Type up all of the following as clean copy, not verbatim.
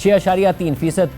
6.3%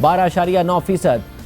12.9%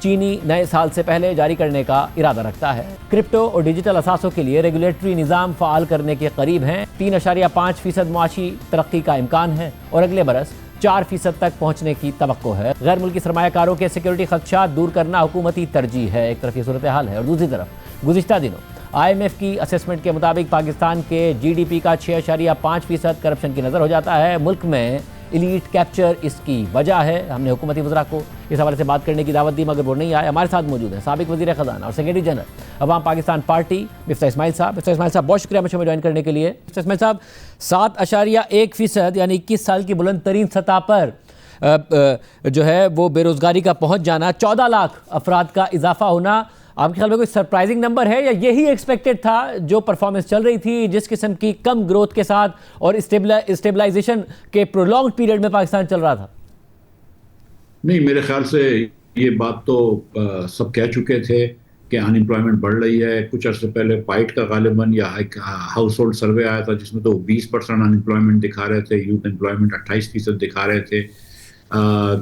چینی نئے سال سے پہلے جاری کرنے کا ارادہ رکھتا ہے۔ کرپٹو اور ڈیجیٹل اثاثوں کے لیے ریگولیٹری نظام فعال کرنے کے قریب ہیں۔ 3.5% معاشی ترقی کا امکان ہے اور اگلے برس 4% تک پہنچنے کی توقع ہے۔ غیر ملکی سرمایہ کاروں کے سیکیورٹی خدشات دور کرنا حکومتی ترجیح ہے۔ ایک طرف یہ صورتحال ہے اور دوسری طرف گزشتہ دنوں IMF کی اسسمنٹ کے مطابق پاکستان کے GDP کا 6.5% کرپشن کی نظر ہو جاتا ہے۔ ملک میں ایلیٹ کیپچر اس کی وجہ ہے۔ ہم نے حکومتی وزراء کو اس حوالے سے بات کرنے کی دعوت دی مگر وہ نہیں آئے۔ ہمارے ساتھ موجود ہیں سابق وزیر خزانہ اور سیکریٹری جنرل عوام پاکستان پارٹی مفتاح اسماعیل صاحب۔ مفتاح اسماعیل صاحب بہت شکریہ مجھے جوائن کرنے کے لیے۔ مفتاح اسماعیل صاحب 7.1% یعنی 21 سال کی بلند ترین سطح پر جو ہے وہ بے روزگاری کا پہنچ جانا، 14 لاکھ افراد کا اضافہ ہونا، آپ کے خیال میں کوئی سرپرائزنگ نمبر ہے یا یہی ایکسپیکٹڈ تھا جو پرفارمنس چل رہی تھی جس قسم کی کم گروتھ کے ساتھ اور اسٹیبلائزیشن کے پرولونگڈ پیریڈ میں پاکستان چل رہا تھا؟ نہیں، میرے خیال سے یہ بات تو سب کہہ چکے تھے کہ ان امپلائمنٹ بڑھ رہی ہے۔ کچھ عرصے پہلے پائٹ کا غالباً یا ہاؤس ہولڈ سروے آیا تھا جس میں تو 20% ان امپلائمنٹ دکھا رہے تھے، یوتھ امپلائمنٹ 28% دکھا رہے تھے۔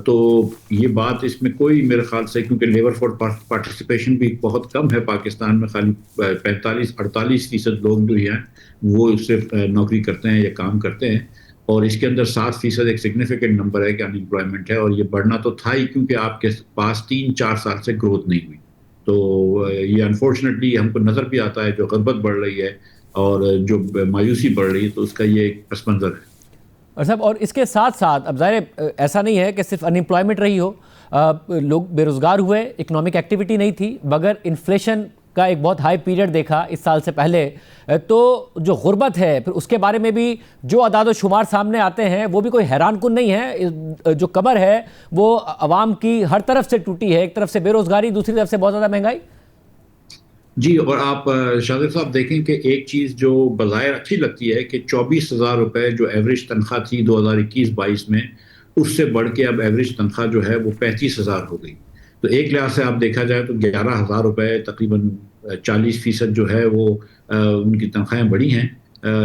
تو یہ بات اس میں کوئی میرے خیال سے، کیونکہ لیبر فورس پارٹیسپیشن بھی بہت کم ہے پاکستان میں، خالی 45-48% لوگ جو ہیں وہ صرف نوکری کرتے ہیں یا کام کرتے ہیں، اور اس کے اندر 7% ایک سگنیفیکنٹ نمبر ہے کہ ان امپلائمنٹ ہے، اور یہ بڑھنا تو تھا ہی کیونکہ آپ کے پاس 3-4 سال سے گروتھ نہیں ہوئی۔ تو یہ انفارچونیٹلی ہم کو نظر بھی آتا ہے جو غربت بڑھ رہی ہے اور جو مایوسی بڑھ رہی ہے، تو اس کا یہ ایک پس منظر ہے۔ اور صاحب اور اس کے ساتھ ساتھ اب ظاہر ایسا نہیں ہے کہ صرف ان امپلائمنٹ رہی ہو، لوگ بے روزگار ہوئے، اکنامک ایکٹیویٹی نہیں تھی، مگر انفلیشن کا ایک بہت ہائی پیریڈ دیکھا اس سال سے پہلے، تو جو غربت ہے پھر اس کے بارے میں بھی جو اعداد و شمار سامنے آتے ہیں وہ بھی کوئی حیران کن نہیں ہے۔ جو کمر ہے وہ عوام کی ہر طرف سے ٹوٹی ہے، ایک طرف سے بے روزگاری، دوسری طرف سے بہت زیادہ مہنگائی۔ جی، اور آپ شاذیب صاحب دیکھیں کہ ایک چیز جو بظاہر اچھی لگتی ہے کہ 24,000 روپے جو ایوریج تنخواہ تھی 2021-22 میں، اس سے بڑھ کے اب ایوریج تنخواہ جو ہے وہ 35,000 ہو گئی۔ تو ایک لحاظ سے آپ دیکھا جائے تو 11,000 روپے، تقریباً 40% جو ہے وہ ان کی تنخواہیں بڑھی ہیں،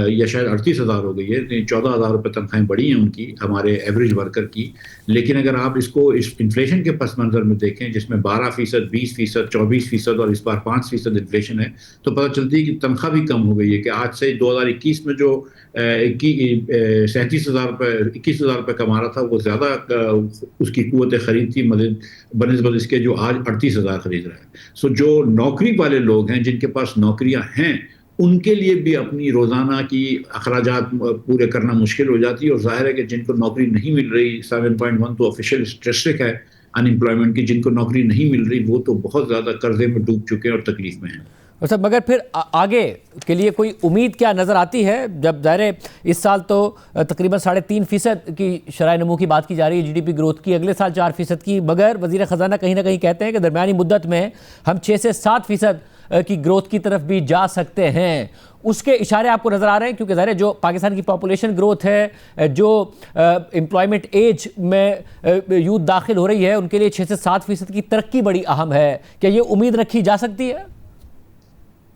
یا شاید 38,000 ہو گئی ہے، 14,000 روپے تنخواہیں بڑھی ہیں ان کی، ہمارے ایوریج ورکر کی۔ لیکن اگر آپ اس کو اس انفلیشن کے پس منظر میں دیکھیں جس میں 12%، 20%، 24% اور اس بار 5% انفلیشن ہے، تو پتہ چلتی ہے کہ تنخواہ بھی کم ہو گئی ہے، کہ آج سے 2021 میں جو 37,000 روپے 21,000 روپے کما رہا تھا وہ زیادہ اس کی قوت خرید تھی بنسبت اس کے جو آج 38,000 خرید رہا ہے۔ سو جو نوکری والے لوگ ہیں جن کے پاس نوکریاں ہیں، ان کے لیے بھی اپنی روزانہ کی اخراجات پورے کرنا مشکل ہو جاتی ہے، اور ظاہر ہے کہ جن کو نوکری نہیں مل رہی، 7.1 تو آفیشیل اسٹیٹسٹک ہے ان امپلائمنٹ کی، جن کو نوکری نہیں مل رہی وہ تو بہت زیادہ قرضے میں ڈوب چکے ہیں اور تکلیف میں ہیں۔ اور سر مگر پھر آگے کے لیے کوئی امید کیا نظر آتی ہے؟ جب ظاہر اس سال تو تقریباً 3.5% کی شرح نمو کی بات کی جا رہی ہے، GDP گروتھ کی، اگلے سال 4% کی، مگر وزیر خزانہ کہیں نہ کہیں کہتے ہیں کہ درمیانی مدت میں ہم 6 سے 7% کی گروتھ کی طرف بھی جا سکتے ہیں۔ اس کے اشارے آپ کو نظر آ رہے ہیں؟ کیونکہ ظاہر جو پاکستان کی پاپولیشن گروتھ ہے، جو امپلائمنٹ ایج میں یوتھ داخل ہو رہی ہے، ان کے لیے 6 سے 7% کی ترقی بڑی اہم ہے۔ کیا یہ امید رکھی جا سکتی ہے؟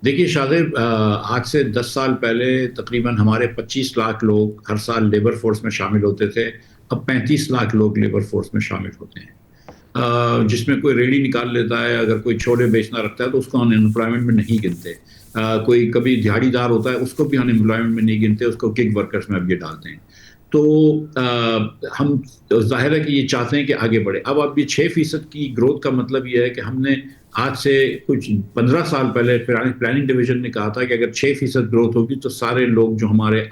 دیکھیے شاذیب، آج سے 10 سال پہلے تقریباً ہمارے 25 لاکھ لوگ ہر سال لیبر فورس میں شامل ہوتے تھے، اب 35 لاکھ لوگ لیبر فورس میں شامل ہوتے ہیں، جس میں کوئی ریڑھی نکال لیتا ہے، اگر کوئی چھولے بیچنا رکھتا ہے تو اس کو ان امپلائمنٹ میں نہیں گنتے، کوئی کبھی دیہڑی دار ہوتا ہے اس کو بھی ان امپلائمنٹ میں نہیں گنتے، اس کو گگ ورکرز میں اب یہ ڈالتے ہیں۔ تو ہم ظاہر ہے کہ یہ چاہتے ہیں کہ آگے بڑھے۔ اب یہ 6% کی گروتھ کا مطلب یہ ہے کہ ہم نے آج سے کچھ 15 سال پہلے پلاننگ ڈویژن نے کہا تھا کہ اگر 6% گروتھ ہوگی تو سارے لوگ جو ہمارے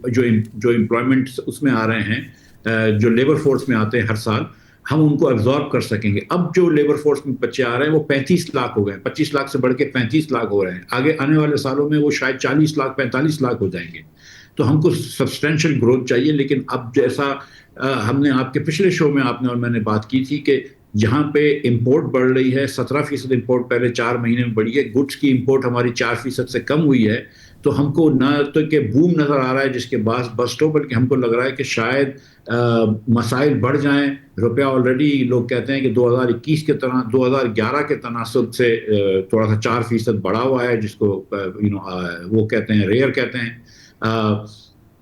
جو امپلائمنٹ اس میں آ رہے ہیں، جو لیبر فورس میں آتے ہیں ہر سال، ہم ان کو ایبزارب کر سکیں گے۔ اب جو لیبر فورس میں بچے آ رہے ہیں وہ 35 لاکھ ہو گئے، 25 لاکھ سے بڑھ کے 35 لاکھ ہو رہے ہیں، آگے آنے والے سالوں میں وہ شاید 40 لاکھ 45 لاکھ ہو جائیں گے۔ تو ہم کو سبسٹینشل گروتھ چاہیے، لیکن اب جیسا ہم نے آپ کے پچھلے شو میں آپ نے اور میں نے بات کی تھی کہ جہاں پہ امپورٹ بڑھ رہی ہے، 17% امپورٹ پہلے 4 مہینے میں بڑھی ہے، گڈس کی امپورٹ ہماری 4% سے کم ہوئی ہے، تو ہم کو نہ تو کہ بوم نظر آ رہا ہے جس کے بعد بسٹ ہو، بلکہ ہم کو لگ رہا ہے کہ شاید مسائل بڑھ جائیں۔ روپیہ آلریڈی لوگ کہتے ہیں کہ 2021 کے 2011 کے تناسب سے تھوڑا سا 4% بڑھا ہوا ہے، جس کو وہ کہتے ہیں ریئر کہتے ہیں۔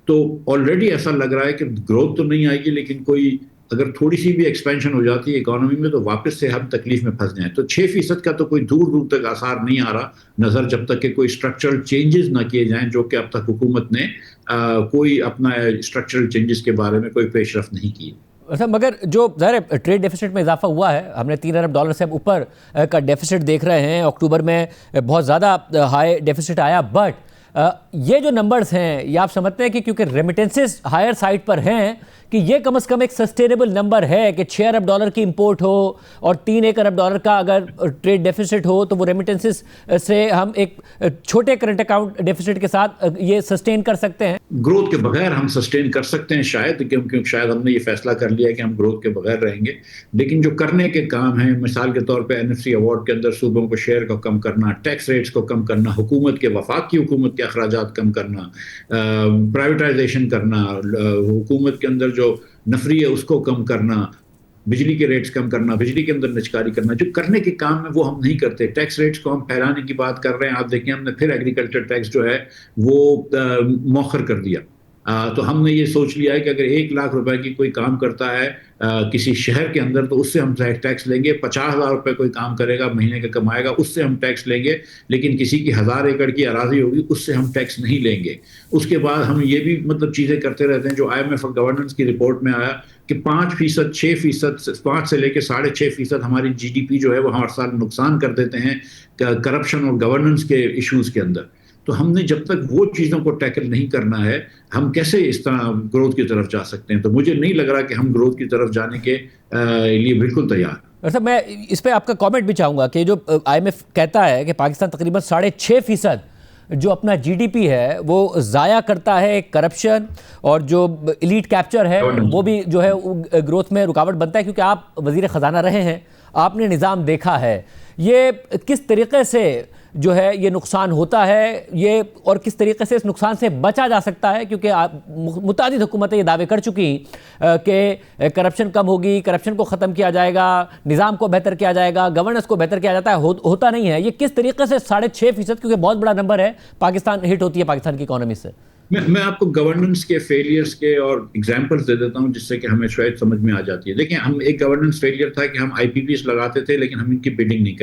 تو آلریڈی ایسا لگ رہا ہے کہ گروتھ تو نہیں آئے گی، لیکن کوئی اگر تھوڑی سی بھی ایکسپینشن ہو جاتی ہے اکانومی میں تو واپس سے ہم تکلیف میں پھنس جائیں. تو 6% کا تو کوئی دور دور تک آثار نہیں آ رہا نظر, جب تک کہ کوئی اسٹرکچرل چینجز نہ کیے جائیں, جو کہ اب تک حکومت نے کوئی اپنا اسٹرکچرل چینجز کے بارے میں کوئی پیش رفت نہیں کی. مگر جو ظاہر ٹریڈ ڈیفیسٹ میں اضافہ ہوا ہے, ہم نے $3 ارب سے اب اوپر کا ڈیفیسٹ دیکھ رہے ہیں. اکتوبر میں بہت زیادہ ہائی ڈیفیسٹ آیا, بٹ یہ جو نمبرز ہیں یہ آپ سمجھتے ہیں کہ کیونکہ ریمیٹنسز ہائر سائڈ پر ہیں کہ یہ کم از کم ایک سسٹینیبل نمبر ہے کہ $6 ارب کی امپورٹ ہو اور $3 ارب کا اگر ٹریڈ ڈیفیسٹ ہو تو وہ ریمیٹنسز سے ہم ایک چھوٹے کرنٹ اکاؤنٹ ڈیفیسٹ کے ساتھ یہ سسٹین کر سکتے ہیں؟ گروتھ کے بغیر ہم سسٹین کر سکتے ہیں شاید, کیونکہ شاید ہم نے یہ فیصلہ کر لیا ہے کہ ہم گروتھ کے بغیر رہیں گے. لیکن جو کرنے کے کام ہیں, مثال کے طور پہ NFC ایوارڈ کے اندر صوبوں کو شیئر کو کم کرنا, ٹیکس ریٹس کو کم کرنا, حکومت کے وفاق کی حکومت کے اخراجات کم کرنا, پرائیویٹائزیشن کرنا, حکومت کے اندر جو نفری ہے اس کو کم کرنا, بجلی کے ریٹس کم کرنا, بجلی کے اندر نجکاری کرنا, جو کرنے کے کام ہیں وہ ہم نہیں کرتے. ٹیکس ریٹس کو ہم پھیلانے کی بات کر رہے ہیں. آپ دیکھیں ہم نے پھر ایگریکلچر ٹیکس جو ہے وہ مؤخر کر دیا. تو ہم نے یہ سوچ لیا ہے کہ اگر 1 لاکھ روپے کی کوئی کام کرتا ہے کسی شہر کے اندر تو اس سے ہم ٹیکس لیں گے. 50,000 روپے کوئی کام کرے گا مہینے کا کمائے گا, اس سے ہم ٹیکس لیں گے. لیکن کسی کی 1000 ایکڑ کی اراضی ہوگی اس سے ہم ٹیکس نہیں لیں گے. اس کے بعد ہم یہ بھی مطلب چیزیں کرتے رہتے ہیں جو IMF گورننس کی رپورٹ میں آیا کہ 5%, 6%, 5 سے لے کے 6.5% ہماری GDP جو ہے وہ ہر سال نقصان کر دیتے ہیں کرپشن اور گورننس کے ایشوز کے اندر. تو ہم نے جب تک وہ چیزوں کو ٹیکل نہیں کرنا ہے ہم کیسے اس طرح گروتھ کی طرف جا سکتے ہیں؟ تو مجھے نہیں لگ رہا کہ ہم گروتھ کی طرف جانے کے لیے بالکل تیار ہیں. صاحب میں اس پہ آپ کا کامنٹ بھی چاہوں گا کہ جو IMF کہتا ہے کہ پاکستان تقریباً 6.5% جو اپنا GDP ہے وہ ضائع کرتا ہے کرپشن اور جو ایلیٹ کیپچر ہے وہ بھی جو ہے گروتھ میں رکاوٹ بنتا ہے. کیونکہ آپ وزیر خزانہ رہے ہیں, آپ نے نظام دیکھا ہے, یہ کس طریقے سے جو ہے یہ نقصان ہوتا ہے یہ اور کس طریقے سے اس نقصان سے بچا جا سکتا ہے؟ کیونکہ متعدد حکومتیں یہ دعوے کر چکی کہ کرپشن کم ہوگی, کرپشن کو ختم کیا جائے گا, نظام کو بہتر کیا جائے گا, گورننس کو بہتر کیا جاتا ہے, ہوتا نہیں ہے. یہ کس طریقے سے 6.5% کیونکہ بہت بڑا نمبر ہے پاکستان ہٹ ہوتی ہے پاکستان کی اکانومی سے؟ میں آپ کو گورننس کے فیلیئرز کے اور ایگزامپلس دے دیتا ہوں جس سے کہ ہمیں شاید سمجھ میں آ جاتی ہے. دیکھیں ہم ایک گورننس فیلیئر تھا کہ ہم IPPs لگاتے تھے لیکن ہم ان کی بڈنگ نہیں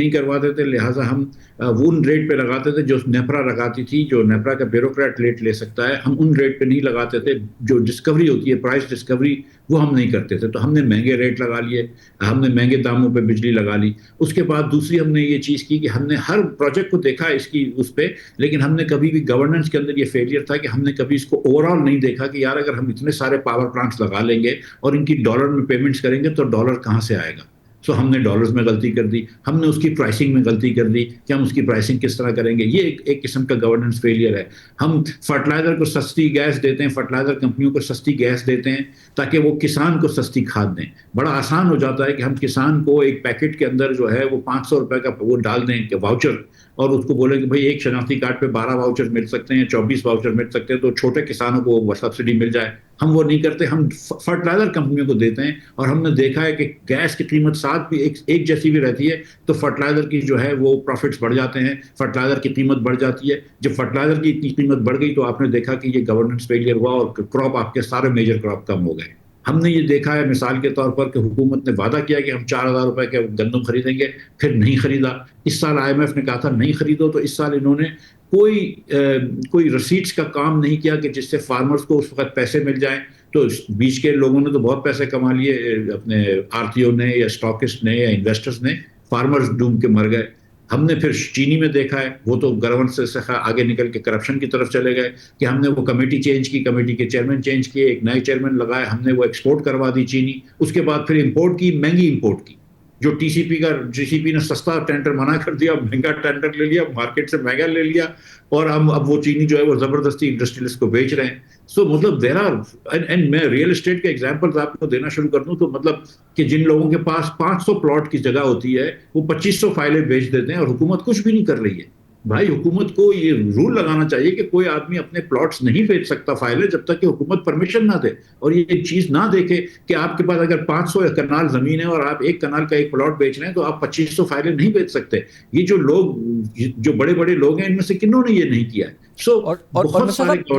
کرواتے تھے. لہٰذا ہم ان ریٹ پہ لگاتے تھے جو نیپرا لگاتی تھی, جو نیپرا کا بیوروکریٹ ریٹ لے سکتا ہے. ہم ان ریٹ پہ نہیں لگاتے تھے. جو ڈسکوری ہوتی ہے پرائس ڈسکوری وہ ہم نہیں کرتے تھے. تو ہم نے مہنگے ریٹ لگا لیے, ہم نے مہنگے داموں پہ بجلی لگا لی. اس کے بعد دوسری ہم نے یہ چیز کی کہ ہم نے ہر پروجیکٹ کو دیکھا اس کی اس پہ, لیکن ہم نے کبھی بھی گورننس کے اندر یہ فیلئر تھا کہ ہم نے کبھی اس کو اوور آل نہیں دیکھا کہ یار اگر ہم اتنے سارے پاور پلانٹس لگا لیں گے اور ان کی ڈالر میں پیمنٹس کریں گے تو ڈالر کہاں سے آئے گا. سو ہم نے ڈالرز میں غلطی کر دی, ہم نے اس کی پرائسنگ میں غلطی کر دی کہ ہم اس کی پرائسنگ کس طرح کریں گے. یہ ایک قسم کا گورننس فیلئر ہے. ہم فرٹیلائزر کو سستی گیس دیتے ہیں, فرٹیلائزر کمپنیوں کو سستی گیس دیتے ہیں تاکہ وہ کسان کو سستی کھاد دیں. بڑا آسان ہو جاتا ہے کہ ہم کسان کو ایک پیکٹ کے اندر جو ہے وہ 500 روپے کا وہ ڈال دیں کہ واؤچر, اور اس کو بولیں کہ بھائی ایک شناختی کارڈ پہ 12 واؤچر مل سکتے ہیں, 24 واؤچر مل سکتے ہیں, تو چھوٹے کسانوں کو وہ سبسڈی مل جائے. ہم وہ نہیں کرتے, ہم فرٹیلائزر کمپنیوں کو دیتے ہیں. اور ہم نے دیکھا ہے کہ گیس کی قیمت ساتھ بھی ایک جیسی بھی رہتی ہے تو فرٹیلائزر کی جو ہے وہ پروفٹس بڑھ جاتے ہیں, فرٹیلائزر کی قیمت بڑھ جاتی ہے. جب فرٹیلائزر کی اتنی قیمت بڑھ گئی تو آپ نے دیکھا کہ یہ گورننس فیلئر ہوا اور کراپ آپ کے سارے میجر کراپ کم ہو گئے. ہم نے یہ دیکھا ہے مثال کے طور پر کہ حکومت نے وعدہ کیا کہ ہم 4,000 روپے کے گندم خریدیں گے, پھر نہیں خریدا. اس سال IMF نے کہا تھا نہیں خریدو, تو اس سال انہوں نے کوئی رسیٹس کا کام نہیں کیا کہ جس سے فارمرز کو اس وقت پیسے مل جائیں. تو بیچ کے لوگوں نے تو بہت پیسے کما لیے, اپنے آرتیوں نے یا اسٹاکسٹ نے یا انویسٹرز نے, فارمرز ڈوب کے مر گئے. ہم نے پھر چینی میں دیکھا ہے, وہ تو گورننس سے آگے نکل کے کرپشن کی طرف چلے گئے کہ ہم نے وہ کمیٹی چینج کی, کمیٹی کے چیئرمین چینج کیے, ایک نئے چیئرمین لگائے, ہم نے وہ ایکسپورٹ کروا دی چینی. اس کے بعد پھر امپورٹ کی, مہنگی امپورٹ کی. جو GCP نے سستا ٹینڈر منع کر دیا, مہنگا ٹینڈر لے لیا, مارکیٹ سے مہنگا لے لیا, اور ہم اب وہ چینی جو ہے وہ زبردستی انڈسٹریلسٹ کو بیچ رہے ہیں. سو مطلب دیر آر, اینڈ میں ریئل اسٹیٹ کے ایگزامپلز آپ کو دینا شروع کر دوں تو مطلب کہ جن لوگوں کے پاس 500 پلاٹ کی جگہ ہوتی ہے وہ 2500 فائلیں بیچ دیتے ہیں اور حکومت کچھ بھی نہیں کر رہی ہے. بھائی حکومت کو یہ رول لگانا چاہیے کہ کوئی آدمی اپنے پلاٹس نہیں بیچ سکتا فائلیں جب تک کہ حکومت پرمیشن نہ دے, اور یہ ایک چیز نہ دیکھے کہ آپ کے پاس اگر 500 کنال زمین ہے اور آپ 1 کنال کا ایک پلاٹ بیچ رہے ہیں تو آپ 2500 فائلیں نہیں بیچ سکتے. یہ جو لوگ جو بڑے بڑے لوگ ہیں ان میں سے کنہوں نے یہ نہیں کیا ہے. سو اور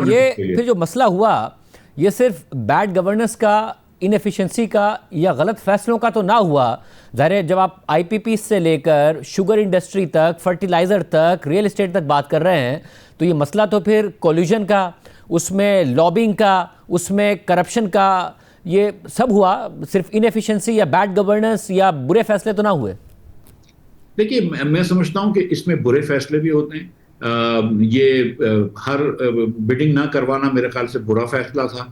یہ پھر جو مسئلہ ہوا یہ صرف بیڈ گورننس کا، انیفیشنسی کا یا غلط فیصلوں کا تو نہ ہوا. ظاہر ہے جب آپ آئی پی پی سے لے کر شوگر انڈسٹری تک، فرٹیلائزر تک، ریئل اسٹیٹ تک بات کر رہے ہیں تو یہ مسئلہ تو پھر کولیوژن کا، اس میں لابنگ کا، اس میں کرپشن کا، یہ سب ہوا. صرف انیفیشنسی یا بیڈ گورننس یا برے فیصلے تو نہ ہوئے. دیکھیے میں سمجھتا ہوں کہ اس میں برے فیصلے بھی ہوتے ہیں. یہ ہر بڈنگ نہ کروانا میرے خیال سے برا فیصلہ تھا.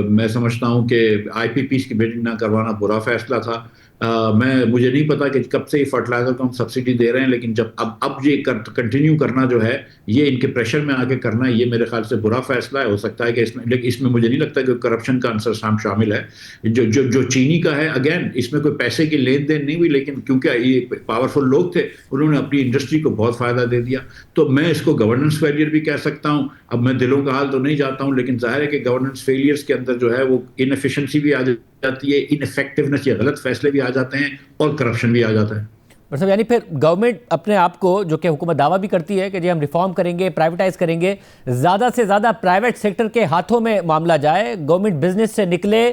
میں سمجھتا ہوں کہ آئی پی پیز کی بڈنگ نہ کروانا برا فیصلہ تھا. مجھے نہیں پتا کہ کب سے یہ فرٹیلائزر کو ہم سبسڈی دے رہے ہیں، لیکن جب اب یہ کنٹینیو کرنا جو ہے، یہ ان کے پریشر میں آ کے کرنا ہے، یہ میرے خیال سے برا فیصلہ ہے. ہو سکتا ہے کہ لیکن اس میں مجھے نہیں لگتا کہ کرپشن کا عنصر شامل ہے. جو چینی کا ہے، اگین اس میں کوئی پیسے کی لین دین نہیں ہوئی، لیکن کیونکہ یہ پاورفل لوگ تھے، انہوں نے اپنی انڈسٹری کو بہت فائدہ دے دیا. تو میں اس کو گورننس فیلئر بھی کہہ سکتا ہوں. اب میں دلوں کا حال تو نہیں جاتا ہوں، لیکن ظاہر ہے کہ گورننس فیلئرس کے اندر جو ہے وہ انیفیشنسی بھی آ جاتی ہے، ان افیکٹونیس یا غلط فیصلے بھی آ جاتے ہیں، اور کرپشن بھی آ جاتا ہے. مطلب یعنی پھر گورنمنٹ اپنے آپ کو، جو کہ حکومت دعویٰ بھی کرتی ہے کہ جی ہم ریفارم کریں گے، پرائیویٹائز کریں گے، زیادہ سے زیادہ پرائیویٹ سیکٹر کے ہاتھوں میں معاملہ جائے، گورنمنٹ بزنس سے نکلے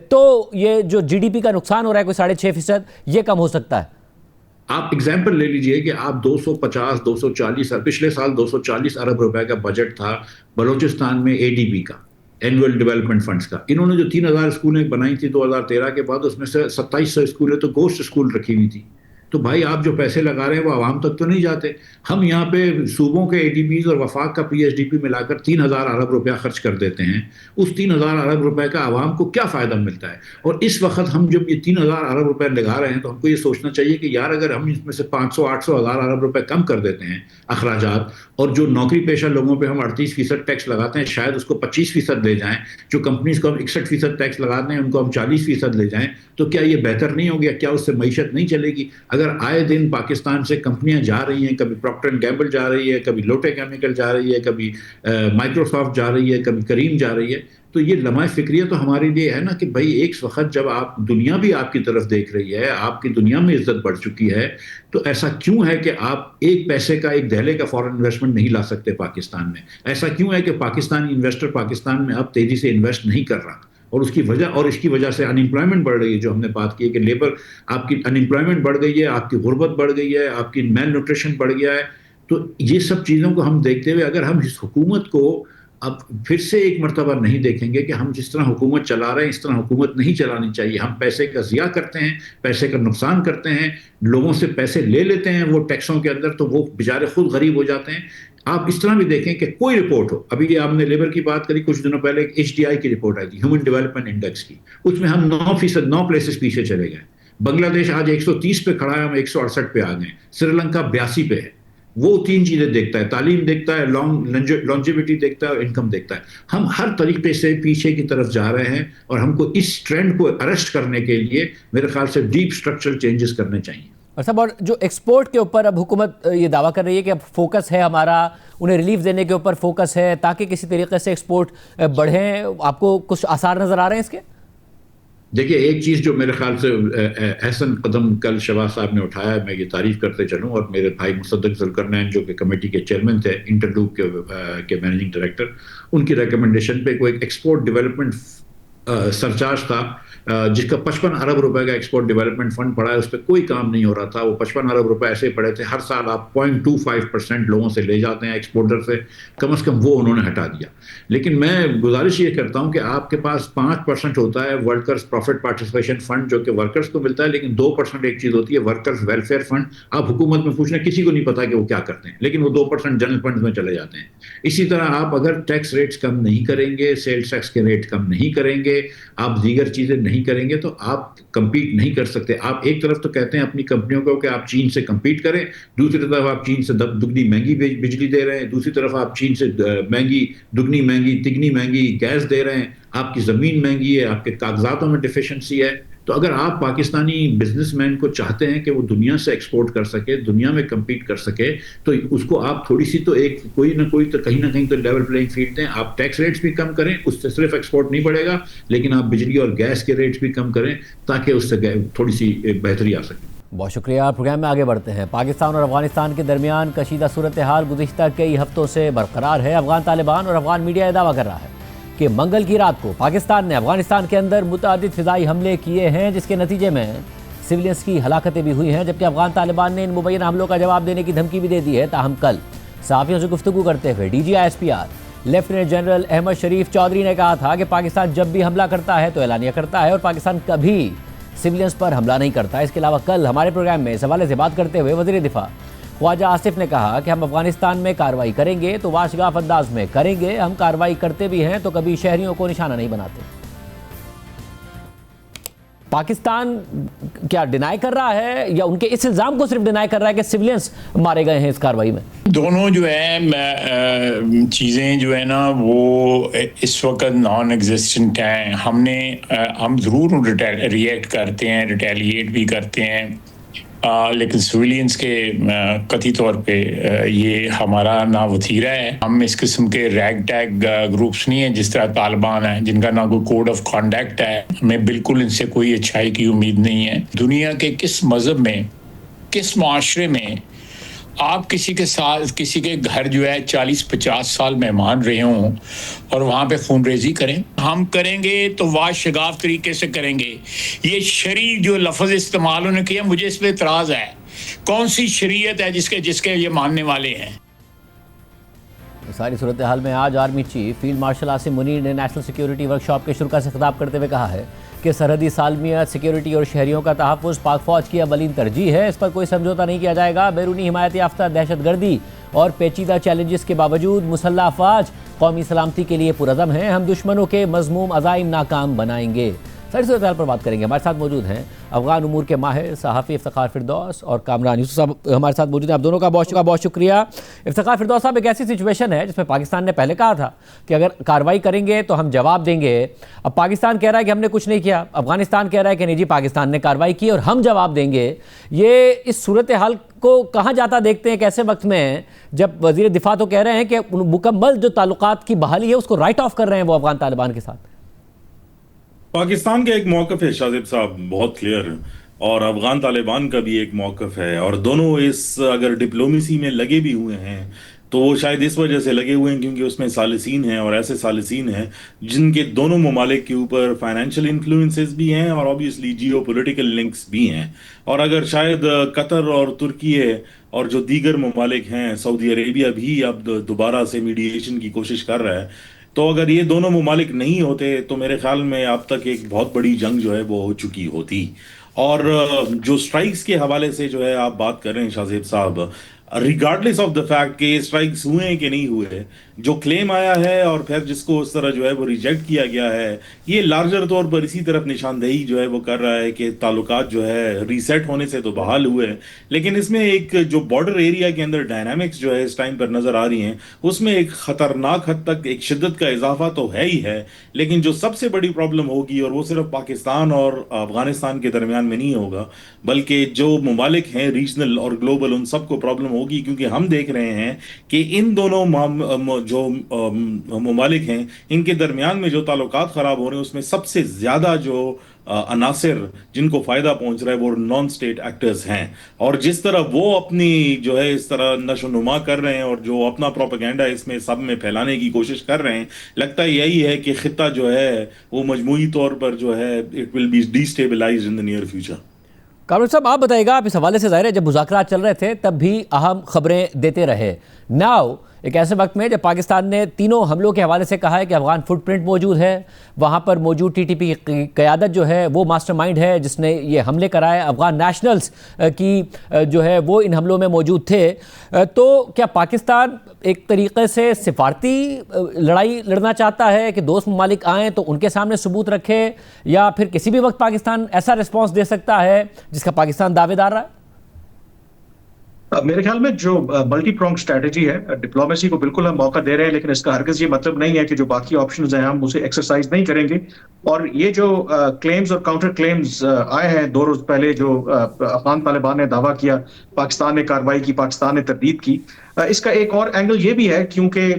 تو یہ جو جی ڈی پی کا نقصان ہو رہا ہے کوئی 6.5%، یہ کم ہو سکتا ہے. آپ اگزامپل لے لیجئے کہ آپ 240 پچھلے سال 240 ارب روپے کا بجٹ تھا بلوچستان میں اے ڈی بی کا، اینول ڈیولپمنٹ فنڈز کا. انہوں نے جو 3000 اسکولیں بنائی تھی 2013 کے بعد، اس میں سے 2700 اسکولیں تو گوشت اسکول رکھی ہوئی تھی. تو بھائی آپ جو پیسے لگا رہے ہیں وہ عوام تک تو نہیں جاتے. ہم یہاں پہ صوبوں کے اے ڈی بیز اور وفاق کا پی ایس ڈی پی ملا کر 3000 ارب روپیہ خرچ کر دیتے ہیں. اس 3000 ارب روپے کا عوام کو کیا فائدہ ملتا ہے؟ اور اس وقت ہم جب یہ 3000 ارب روپے لگا رہے ہیں تو ہم کو یہ سوچنا چاہیے کہ یار اگر ہم اس میں سے 500 800 ہزار ارب روپے کم کر دیتے ہیں اخراجات، اور جو نوکری پیشہ لوگوں پہ ہم 38% ٹیکس لگاتے ہیں شاید اس کو 25% لے جائیں، جو کمپنیز کو ہم 61% ٹیکس لگاتے ہیں ان کو ہم 40% لے جائیں، تو کیا یہ بہتر نہیں ہو گیا؟ کیا اس سے معیشت نہیں چلے گی؟ اگر آئے دن پاکستان سے کمپنیاں جا رہی ہیں، کبھی پروکٹر اینڈ گیمبل جا رہی ہے، کبھی لوٹے کیمیکل جا رہی ہے، کبھی مائکروسافٹ جا رہی ہے، کبھی کریم جا رہی ہے، تو یہ لمحہ فکریہ تو ہمارے لیے ہے نا کہ بھائی ایک وقت جب آپ دنیا بھی آپ کی طرف دیکھ رہی ہے، آپ کی دنیا میں عزت بڑھ چکی ہے، تو ایسا کیوں ہے کہ آپ ایک پیسے کا، ایک دہلے کا فورن انویسٹمنٹ نہیں لا سکتے پاکستان میں؟ ایسا کیوں ہے کہ پاکستانی انویسٹر پاکستان میں اب تیزی سے انویسٹ نہیں کر رہا؟ اور اس کی وجہ سے انمپلائمنٹ بڑھ رہی ہے. جو ہم نے بات کی ہے کہ لیبر، آپ کی انمپلائمنٹ بڑھ گئی ہے، آپ کی غربت بڑھ گئی ہے، آپ کی میل نیوٹریشن بڑھ گیا ہے. تو یہ سب چیزوں کو ہم دیکھتے ہوئے اگر ہم اس حکومت کو اب پھر سے ایک مرتبہ نہیں دیکھیں گے کہ ہم جس طرح حکومت چلا رہے ہیں اس طرح حکومت نہیں چلانی چاہیے. ہم پیسے کا ضیاع کرتے ہیں، پیسے کا نقصان کرتے ہیں، لوگوں سے پیسے لے لیتے ہیں وہ ٹیکسوں کے اندر، تو وہ بیچارے خود غریب ہو جاتے ہیں. آپ اس طرح بھی دیکھیں کہ کوئی رپورٹ ہو، ابھی آپ نے لیبر کی بات کری، کچھ دنوں پہلے ایک HDI کی رپورٹ آئی تھی، ہیومن ڈیولپمنٹ انڈیکس کی، اس میں ہم 9 پلیسز پیچھے چلے گئے. بنگلہ دیش آج 130 پہ کھڑا ہے، ہم 168 پہ آ گئے. سری لنکا 82 پہ ہے. وہ 3 چیزیں دیکھتا ہے، تعلیم دیکھتا ہے، لانجیوٹی دیکھتا ہے، اور انکم دیکھتا ہے. ہم ہر طریقے سے پیچھے کی طرف جا رہے ہیں، اور ہم کو اس ٹرینڈ کو اریسٹ کرنے کے لیے میرے خیال سے ڈیپ اسٹرکچرل چینجز کرنے چاہیے. اور صاحب، اور جو ایکسپورٹ کے اوپر اب حکومت یہ دعویٰ کر رہی ہے کہ اب فوکس ہے ہمارا، انہیں ریلیف دینے کے اوپر فوکس ہے تاکہ کسی طریقے سے ایکسپورٹ بڑھیں، آپ کو کچھ آثار نظر آ رہے ہیں اس کے؟ دیکھیے ایک چیز جو میرے خیال سے احسن قدم کل شہباز صاحب نے اٹھایا ہے، میں یہ تعریف کرتے چلوں، اور میرے بھائی مصدق ذوالقرنین جو کہ کمیٹی کے چیئرمین تھے، انٹرلوپ کے مینیجنگ ڈائریکٹر، ان کی ریکمنڈیشن پہ کوئی ایکسپورٹ ڈیولپمنٹ سرچارج تھا جس کا 55 ارب روپے کا ایکسپورٹ ڈیولپمنٹ فنڈ پڑا ہے. اس پہ کوئی کام نہیں ہو رہا تھا. وہ 55 ارب روپے ایسے پڑے تھے. ہر سال آپ 0.25% لوگوں سے لے جاتے ہیں ایکسپورٹر سے، کم از کم وہ انہوں نے ہٹا دیا. لیکن میں گزارش یہ کرتا ہوں کہ آپ کے پاس 5% ہوتا ہے ورکرز پروفٹ پارٹیسپیشن فنڈ، جو کہ ورکرز کو ملتا ہے، لیکن 2% ایک چیز ہوتی ہے ورکرز ویلفیئر فنڈ. آپ حکومت میں پوچھ لیں، کسی کو نہیں پتا کہ وہ کیا کرتے ہیں، لیکن وہ 2% جنرل فنڈ میں چلے جاتے ہیں. اسی طرح آپ اگر ٹیکس ریٹس کم نہیں کریں گے، سیلز ٹیکس کے ریٹ کم نہیں کریں گے، آپ دیگر چیزیں نہیں کریں گے، تو آپ کمپیٹ نہیں کر سکتے. آپ ایک طرف تو کہتے ہیں اپنی کمپنیوں کو کہ آپ چین سے کمپیٹ کریں، دوسری طرف آپ چین سے دگنی مہنگی بجلی دے رہے ہیں، دوسری طرف آپ چین سے دگنی مہنگی تگنی مہنگی گیس دے رہے ہیں، آپ کی زمین مہنگی ہے، آپ کے کاغذاتوں میں ڈیفیشنسی ہے. تو اگر آپ پاکستانی بزنس مین کو چاہتے ہیں کہ وہ دنیا سے ایکسپورٹ کر سکے، دنیا میں کمپیٹ کر سکے، تو اس کو آپ تھوڑی سی تو ایک کوئی نہ کوئی تو کہیں نہ کہیں تو لیول پلینگ فیلڈ دیں. آپ ٹیکس ریٹس بھی کم کریں، اس سے صرف ایکسپورٹ نہیں بڑھے گا، لیکن آپ بجلی اور گیس کے ریٹس بھی کم کریں تاکہ اس سے تھوڑی سی بہتری آ سکے. بہت شکریہ. پروگرام میں آگے بڑھتے ہیں. پاکستان اور افغانستان کے درمیان کشیدہ صورتحال گزشتہ کئی ہفتوں سے برقرار ہے. افغان طالبان اور افغان میڈیا یہ دعویٰ کر رہا ہے کہ منگل کی رات کو پاکستان نے افغانستان کے اندر متعدد فضائی حملے کیے ہیں، جس کے نتیجے میں سویلینس کی ہلاکتیں بھی ہوئی ہیں، جبکہ افغان طالبان نے ان مبینہ حملوں کا جواب دینے کی دھمکی بھی دے دی ہے۔ تاہم کل صحافیوں سے گفتگو کرتے ہوئے D G I S P R lieutenant general Ahmed Sharif Chaudhry نے کہا تھا کہ پاکستان جب بھی حملہ کرتا ہے تو اعلانیہ کرتا ہے اور پاکستان کبھی سویلینس پر حملہ نہیں کرتا۔ اس کے علاوہ کل ہمارے پروگرام میں اس حوالے سے بات کرتے ہوئے وزیر دفاع خواجہ آصف نے کہا کہ ہم افغانستان میں کارروائی کریں گے تو واشگاف انداز میں کریں گے، ہم کارروائی کرتے بھی ہیں تو کبھی شہریوں کو نشانہ نہیں بناتے۔ پاکستان کیا ڈینائی کر رہا ہے یا ان کے اس الزام کو صرف ڈینائی کر رہا ہے کہ سویلینس مارے گئے ہیں اس کارروائی میں؟ دونوں جو ہے چیزیں جو ہے نا وہ اس وقت نان ایگزسٹنٹ ہیں۔ ہم ضرور ریئیکٹ کرتے ہیں، ریٹیلیٹ بھی کرتے ہیں، لیکن سویلینس کے قطعی طور پہ یہ ہمارا نہ وتیرہ ہے۔ ہم اس قسم کے ریگ ٹیگ گروپس نہیں ہیں جس طرح طالبان ہیں، جن کا نہ کوئی کوڈ آف کانڈکٹ ہے۔ ہمیں بالکل ان سے کوئی اچھائی کی امید نہیں ہے۔ دنیا کے کس مذہب میں، کس معاشرے میں آپ کسی کے ساتھ کسی کے گھر جو ہے 40-50 سال مہمان رہے ہوں اور وہاں پہ خون ریزی کریں؟ ہم کریں گے تو واشگاف طریقے سے کریں گے۔ یہ شرعی جو لفظ استعمال انہوں نے کیا، مجھے اس پہ اعتراض ہے۔ کون سی شریعت ہے جس کے یہ ماننے والے ہیں؟ ساری صورتحال میں آج army chief field marshal Asim Munir نے نیشنل سیکیورٹی ورکشاپ کے شرکاء سے خطاب کرتے ہوئے کہا ہے کہ سرحدی سالمیت، سیکیورٹی اور شہریوں کا تحفظ پاک فوج کی اولین ترجیح ہے، اس پر کوئی سمجھوتہ نہیں کیا جائے گا۔ بیرونی حمایت یافتہ دہشت گردی اور پیچیدہ چیلنجز کے باوجود مسلح افواج قومی سلامتی کے لیے پرعزم ہیں، ہم دشمنوں کے مذموم عزائم ناکام بنائیں گے۔ ساری صورتحال پر بات کریں گے۔ ہمارے ساتھ موجود ہیں افغان امور کے ماہر صحافی افتخار فردوس اور کامران یوسف صاحب ہمارے ساتھ موجود ہیں۔ آپ دونوں کا بہت شکریہ۔ افتخار فردوس صاحب، ایک ایسی سچویشن ہے جس میں پاکستان نے پہلے کہا تھا کہ اگر کارروائی کریں گے تو ہم جواب دیں گے، اب پاکستان کہہ رہا ہے کہ ہم نے کچھ نہیں کیا، افغانستان کہہ رہا ہے کہ نہیں جی پاکستان نے کارروائی کی اور ہم جواب دیں گے۔ یہ اس صورتحال کو کہاں جاتا دیکھتے ہیں کیسے وقت میں، جب وزیر دفاع تو کہہ رہے ہیں کہ مکمل جو تعلقات کی بحالی ہے اس کو رائٹ آف کر رہے ہیں وہ افغان طالبان کے ساتھ؟ پاکستان کا ایک موقف ہے شاہ زیب صاحب بہت کلیئر، اور افغان طالبان کا بھی ایک موقف ہے، اور دونوں اس اگر ڈپلومیسی میں لگے بھی ہوئے ہیں تو وہ شاید اس وجہ سے لگے ہوئے ہیں کیونکہ اس میں ثالثین ہیں، اور ایسے ثالثین ہیں جن کے دونوں ممالک کے اوپر فائنینشیل انفلوئنسز بھی ہیں اور آبویسلی جیو پولیٹیکل لنکس بھی ہیں۔ اور اگر شاید قطر اور ترکی اور جو دیگر ممالک ہیں، سعودی عربیہ بھی اب دوبارہ سے میڈییشن کی کوشش کر رہا ہے، تو اگر یہ دونوں ممالک نہیں ہوتے تو میرے خیال میں اب تک ایک بہت بڑی جنگ جو ہے وہ ہو چکی ہوتی۔ اور جو سٹرائکس کے حوالے سے جو ہے آپ بات کر رہے ہیں شاہ زیب صاحب، ریگارڈلیس آف دا فیکٹ کہ سٹرائکس ہوئے ہیں کہ نہیں ہوئے، جو کلیم آیا ہے اور پھر جس کو اس طرح جو ہے وہ ریجیکٹ کیا گیا ہے، یہ لارجر طور پر اسی طرف نشاندہی جو ہے وہ کر رہا ہے کہ تعلقات جو ہے ریسیٹ ہونے سے تو بحال ہوئے، لیکن اس میں ایک جو بارڈر ایریا کے اندر ڈائنامکس جو ہے اس ٹائم پر نظر آ رہی ہیں، اس میں ایک خطرناک حد تک ایک شدت کا اضافہ تو ہے ہی ہے، لیکن جو سب سے بڑی پرابلم ہوگی اور وہ صرف پاکستان اور افغانستان کے درمیان میں نہیں ہوگا بلکہ جو ممالک ہیں ریجنل اور گلوبل، ان سب کو پرابلم ہوگی، کیونکہ ہم دیکھ رہے ہیں کہ ان دونوں جو ممالک ہیں ان کے درمیان میں جو تعلقات خراب ہو رہے ہیں اس میں سب سے زیادہ جو عناصر جن کو فائدہ پہنچ رہا ہے وہ نان سٹیٹ ایکٹرز ہیں، اور جس طرح وہ اپنی جو ہے اس طرح نشو نما کر رہے ہیں اور جو اپنا پروپیگنڈا اس میں سب میں پھیلانے کی کوشش کر رہے ہیں، لگتا یہی ہے کہ خطہ جو ہے وہ مجموعی طور پر جو ہے it will be destabilized in the near future. Kamran صاحب آپ بتائیے گا، آپ اس حوالے سے ظاہر ہے جب مذاکرات چل رہے تھے تب بھی اہم خبریں دیتے رہے، ناؤ ایک ایسے وقت میں جب پاکستان نے تینوں حملوں کے حوالے سے کہا ہے کہ افغان فٹ پرنٹ موجود ہے، وہاں پر موجود ٹی ٹی پی کی قیادت جو ہے وہ ماسٹر مائنڈ ہے جس نے یہ حملے کرائے، افغان نیشنلز کی جو ہے وہ ان حملوں میں موجود تھے، تو کیا پاکستان ایک طریقے سے سفارتی لڑائی لڑنا چاہتا ہے کہ دوست ممالک آئیں تو ان کے سامنے ثبوت رکھے، یا پھر کسی بھی وقت پاکستان ایسا رسپانس دے سکتا ہے جس کا پاکستان دعوے دار رہا ہے؟ میرے خیال میں جو ملٹی پرونگ اسٹریٹجی ہے، ڈپلومیسی کو بالکل ہم موقع دے رہے ہیں، لیکن اس کا ہرگز یہ مطلب نہیں ہے کہ جو باقی آپشنز ہیں ہم اسے ایکسرسائز نہیں کریں گے۔ اور یہ جو کلیمز اور کاؤنٹر کلیمز آئے ہیں 2 روز پہلے، جو افغان طالبان نے دعویٰ کیا پاکستان نے کارروائی کی، پاکستان نے تردید کی، اس کا ایک اور اینگل یہ بھی ہے کیونکہ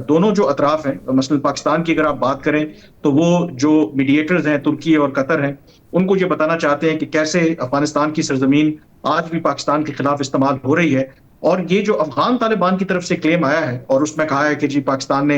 دونوں جو اطراف ہیں، مثلا پاکستان کی اگر آپ بات کریں تو وہ جو میڈییٹرز ہیں ترکی اور قطر ہیں، ان کو یہ بتانا چاہتے ہیں کہ کیسے افغانستان کی سرزمین آج بھی پاکستان کے خلاف استعمال ہو رہی ہے۔ اور یہ جو افغان طالبان کی طرف سے کلیم آیا ہے اور اس میں کہا ہے کہ جی پاکستان نے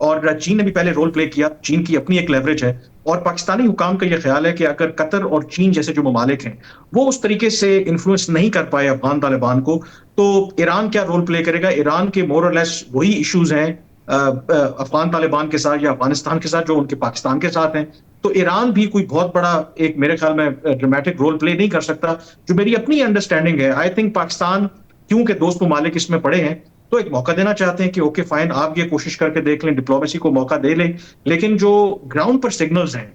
اور چین نے بھی پہلے رول پلے کیا، چین کی اپنی ایک لیوریج ہے، اور پاکستانی حکام کا یہ خیال ہے کہ اگر قطر اور چین جیسے جو ممالک ہیں وہ اس طریقے سے انفلوئنس نہیں کر پائے افغان طالبان کو، تو ایران کیا رول پلے کرے گا؟ ایران کے مور اور لیس وہی ایشوز ہیں افغان طالبان کے ساتھ یا افغانستان کے ساتھ جو ان کے پاکستان کے ساتھ ہیں، تو ایران بھی کوئی بہت بڑا ایک میرے خیال میں ڈرامیٹک رول پلے نہیں کر سکتا، جو میری اپنی انڈرسٹینڈنگ ہے۔ آئی تھنک پاکستان کیونکہ دوست ممالک اس میں پڑے ہیں تو ایک موقع دینا چاہتے ہیں کہ اوکے فائن، آپ یہ کوشش کر کے دیکھ لیں، ڈپلومیسی کو موقع دے لیں، لیکن جو گراؤنڈ پر سگنلز ہیں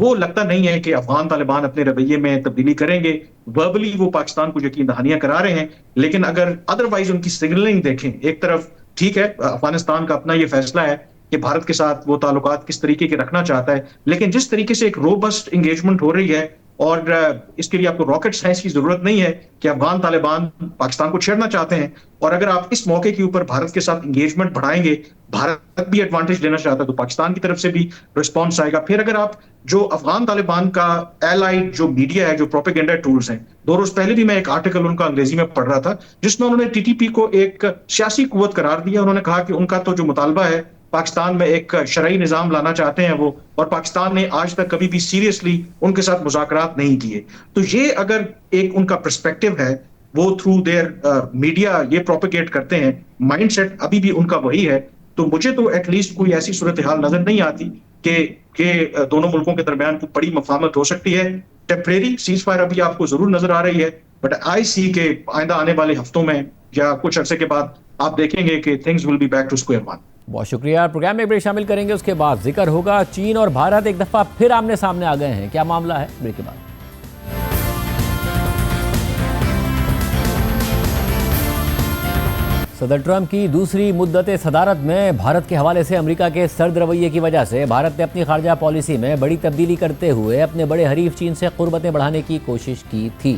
وہ لگتا نہیں ہے کہ افغان طالبان اپنے رویے میں تبدیلی کریں گے۔ وربلی وہ پاکستان کو یقین دہانیاں کرا رہے ہیں، لیکن اگر ادروائز ان کی سگنلنگ دیکھیں، ایک طرف ٹھیک ہے افغانستان کا اپنا یہ فیصلہ ہے کہ بھارت کے ساتھ وہ تعلقات کس طریقے کے رکھنا چاہتا ہے، لیکن جس طریقے سے ایک روبسٹ انگیجمنٹ ہو رہی ہے، اور اس کے لیے آپ کو راکٹ سائنس کی ضرورت نہیں ہے کہ افغان طالبان پاکستان کو چھیڑنا چاہتے ہیں، اور اگر آپ اس موقع کے اوپر بھارت کے ساتھ انگیجمنٹ بڑھائیں گے، بھارت بھی ایڈوانٹیج لینا چاہتا ہے تو پاکستان کی طرف سے بھی رسپانس آئے گا۔ پھر اگر آپ جو افغان طالبان کا ایلائڈ جو میڈیا ہے، جو پروپیگنڈا ٹولز ہیں، 2 روز پہلے بھی میں ایک آرٹیکل ان کا انگریزی میں پڑھ رہا تھا جس میں انہوں نے ٹی ٹی پی کو ایک سیاسی قوت قرار دیا۔ انہوں نے کہا کہ ان کا تو جو مطالبہ ہے پاکستان میں ایک شرعی نظام لانا چاہتے ہیں وہ، اور پاکستان نے آج تک کبھی بھی سیریسلی ان کے ساتھ مذاکرات نہیں کیے۔ تو یہ اگر ایک ان کا پرسپیکٹو ہے، وہ تھرو دیئر میڈیا یہ پروپیگیٹ کرتے ہیں، مائنڈ سیٹ ابھی بھی ان کا وہی ہے، تو مجھے تو ایٹ لیسٹ کوئی ایسی صورتحال نظر نہیں آتی کہ دونوں ملکوں کے درمیان کوئی بڑی مفاہمت ہو سکتی ہے۔ ٹیمپریری سیز فائر ابھی آپ کو ضرور نظر آ رہی ہے، بٹ آئی سی کہ آئندہ آنے والے ہفتوں میں یا کچھ عرصے کے بعد آپ دیکھیں گے کہ things will be back to square one. بہت شکریہ۔ پروگرام میں بریک شامل کریں گے، اس کے بعد ذکر ہوگا چین اور بھارت ایک دفعہ پھر آمنے سامنے آ گئے ہیں، کیا معاملہ ہے؟ بریک کے بعد۔ صدر ٹرمپ کی دوسری مدت صدارت میں بھارت کے حوالے سے امریکہ کے سرد رویے کی وجہ سے بھارت نے اپنی خارجہ پالیسی میں بڑی تبدیلی کرتے ہوئے اپنے بڑے حریف چین سے قربتیں بڑھانے کی کوشش کی تھی۔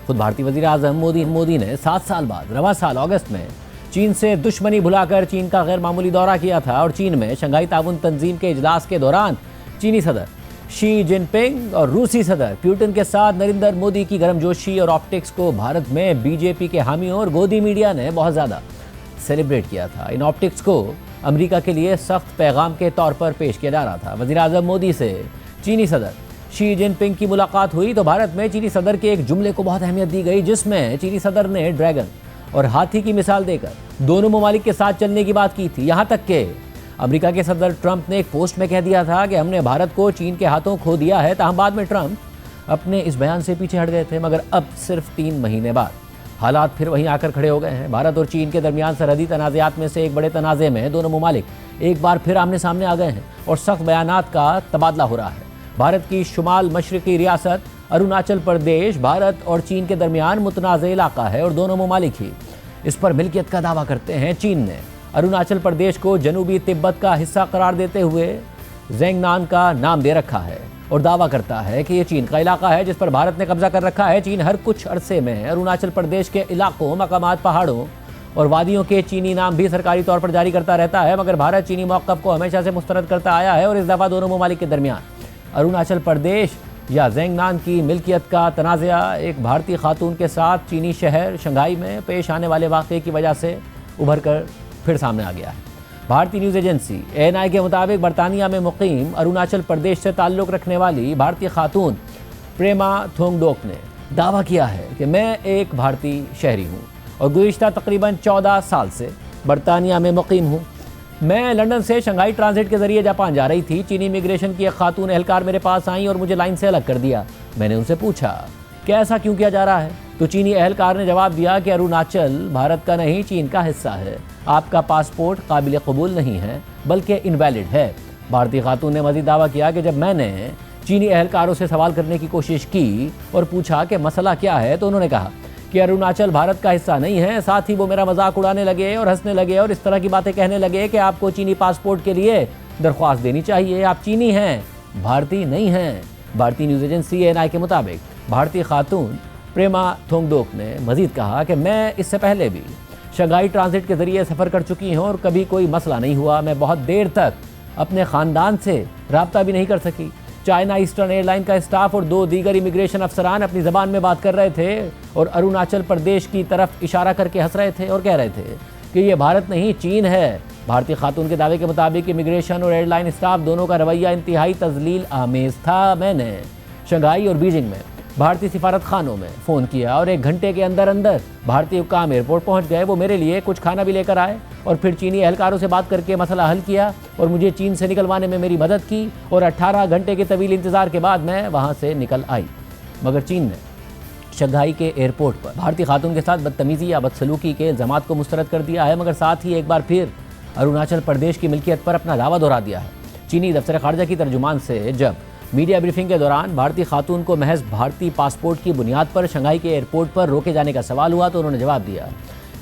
خود بھارتی وزیر اعظم مودی نے 7 سال بعد رواں سال اگست میں چین سے دشمنی بھلا کر چین کا غیر معمولی دورہ کیا تھا، اور چین میں شنگھائی تعاون تنظیم کے اجلاس کے دوران چینی صدر شی جن پنگ اور روسی صدر پیوٹن کے ساتھ نریندر مودی کی گرمجوشی اور آپٹکس کو بھارت میں بی جے پی کے حامیوں اور گودی میڈیا نے بہت زیادہ سیلیبریٹ کیا تھا۔ ان آپٹکس کو امریکہ کے لیے سخت پیغام کے طور پر پیش کیا جا رہا تھا۔ وزیر اعظم مودی سے چینی صدر شی جن پنگ کی ملاقات ہوئی تو بھارت میں چینی صدر کے ایک جملے کو بہت اہمیت دی گئی، جس میں چینی صدر نے ڈریگن اور ہاتھی کی مثال دے کر دونوں ممالک کے ساتھ چلنے کی بات کی تھی۔ یہاں تک کہ امریکہ کے صدر ٹرمپ نے ایک پوسٹ میں کہہ دیا تھا کہ ہم نے بھارت کو چین کے ہاتھوں کھو دیا ہے، تاہم بعد میں ٹرمپ اپنے اس بیان سے پیچھے ہٹ گئے تھے، مگر اب صرف 3 مہینے بعد حالات پھر وہیں آ کر کھڑے ہو گئے ہیں۔ بھارت اور چین کے درمیان سرحدی تنازعات میں سے ایک بڑے تنازع میں دونوں ممالک ایک بار پھر آمنے سامنے آ گئے ہیں اور سخت بیانات کا تبادلہ ہو رہا ہے۔ بھارت کی شمال مشرقی ریاست اروناچل پردیش بھارت اور چین کے درمیان متنازع علاقہ ہے، اور دونوں ممالک ہی اس پر ملکیت کا دعویٰ کرتے ہیں۔ چین نے اروناچل پردیش کو جنوبی تبت کا حصہ قرار دیتے ہوئے زینگنان کا نام دے رکھا ہے اور دعویٰ کرتا ہے کہ یہ چین کا علاقہ ہے جس پر بھارت نے قبضہ کر رکھا ہے۔ چین ہر کچھ عرصے میں اروناچل پردیش کے علاقوں، مقامات، پہاڑوں اور وادیوں کے چینی نام بھی سرکاری طور پر جاری کرتا رہتا ہے، مگر بھارت چینی موقف کو ہمیشہ سے مسترد کرتا آیا ہے، اور اس دفعہ دونوں ممالک کے درمیان اروناچل پردیش یا زینگنان کی ملکیت کا تنازعہ ایک بھارتی خاتون کے ساتھ چینی شہر شنگھائی میں پیش آنے والے واقعے کی وجہ سے ابھر کر پھر سامنے آ گیا ہے۔ بھارتی نیوز ایجنسی ANI کے مطابق برطانیہ میں مقیم اروناچل پردیش سے تعلق رکھنے والی بھارتی خاتون پریما تھونگڈوک نے دعویٰ کیا ہے کہ میں ایک بھارتی شہری ہوں اور گزشتہ تقریباً 14 سال سے برطانیہ میں مقیم ہوں۔ میں لندن سے شنگھائی ٹرانزٹ کے ذریعے جاپان جا رہی تھی۔ چینی امیگریشن کی ایک خاتون اہلکار میرے پاس آئیں اور مجھے لائن سے الگ کر دیا۔ میں نے ان سے پوچھا کہ ایسا کیوں کیا جا رہا ہے، تو چینی اہلکار نے جواب دیا کہ اروناچل بھارت کا نہیں، چین کا حصہ ہے، آپ کا پاسپورٹ قابل قبول نہیں ہے بلکہ انویلڈ ہے۔ بھارتی خاتون نے مزید دعویٰ کیا کہ جب میں نے چینی اہلکاروں سے سوال کرنے کی کوشش کی اور پوچھا کہ مسئلہ کیا ہے تو انہوں نے کہا کہ اروناچل بھارت کا حصہ نہیں ہے، ساتھ ہی وہ میرا مذاق اڑانے لگے اور ہنسنے لگے اور اس طرح کی باتیں کہنے لگے کہ آپ کو چینی پاسپورٹ کے لیے درخواست دینی چاہیے، آپ چینی ہیں، بھارتی نہیں ہیں۔ بھارتی نیوز ایجنسی ANI کے مطابق بھارتی خاتون پریما تھونگڈوک نے مزید کہا کہ میں اس سے پہلے بھی شنگھائی ٹرانزٹ کے ذریعے سفر کر چکی ہوں اور کبھی کوئی مسئلہ نہیں ہوا۔ میں بہت دیر تک اپنے خاندان سے رابطہ بھی نہیں کر سکی۔ چائنا ایسٹرن ایئر لائن کا اسٹاف اور 2 دیگر امیگریشن افسران اپنی زبان میں بات کر رہے تھے اور اروناچل پردیش کی طرف اشارہ کر کے ہنس رہے تھے اور کہہ رہے تھے کہ یہ بھارت نہیں چین ہے۔ بھارتی خاتون کے دعوے کے مطابق امیگریشن اور ایئر لائن اسٹاف دونوں کا رویہ انتہائی تذلیل آمیز تھا۔ میں نے شنگھائی اور بیجنگ میں بھارتی سفارت خانوں میں فون کیا اور 1 گھنٹے کے اندر بھارتی حکام ایئرپورٹ پہنچ گئے۔ وہ میرے لیے کچھ کھانا بھی لے کر آئے اور پھر چینی اہلکاروں سے بات کر کے مسئلہ حل کیا اور مجھے چین سے نکلوانے میں میری مدد کی، اور 18 گھنٹے کے طویل انتظار کے بعد میں وہاں سے نکل آئی۔ مگر چین نے شنگھائی کے ایئرپورٹ پر بھارتی خاتون کے ساتھ بدتمیزی یا بدسلوکی کے الزامات کو مسترد کر دیا ہے، مگر ساتھ ہی ایک بار پھر اروناچل پردیش کی ملکیت پر اپنا دعویٰ دہرا دیا ہے۔ چینی دفتر خارجہ کی ترجمان سے جب میڈیا بریفنگ کے دوران بھارتی خاتون کو محض بھارتی پاسپورٹ کی بنیاد پر شنگھائی کے ایئرپورٹ پر روکے جانے کا سوال ہوا تو انہوں نے جواب دیا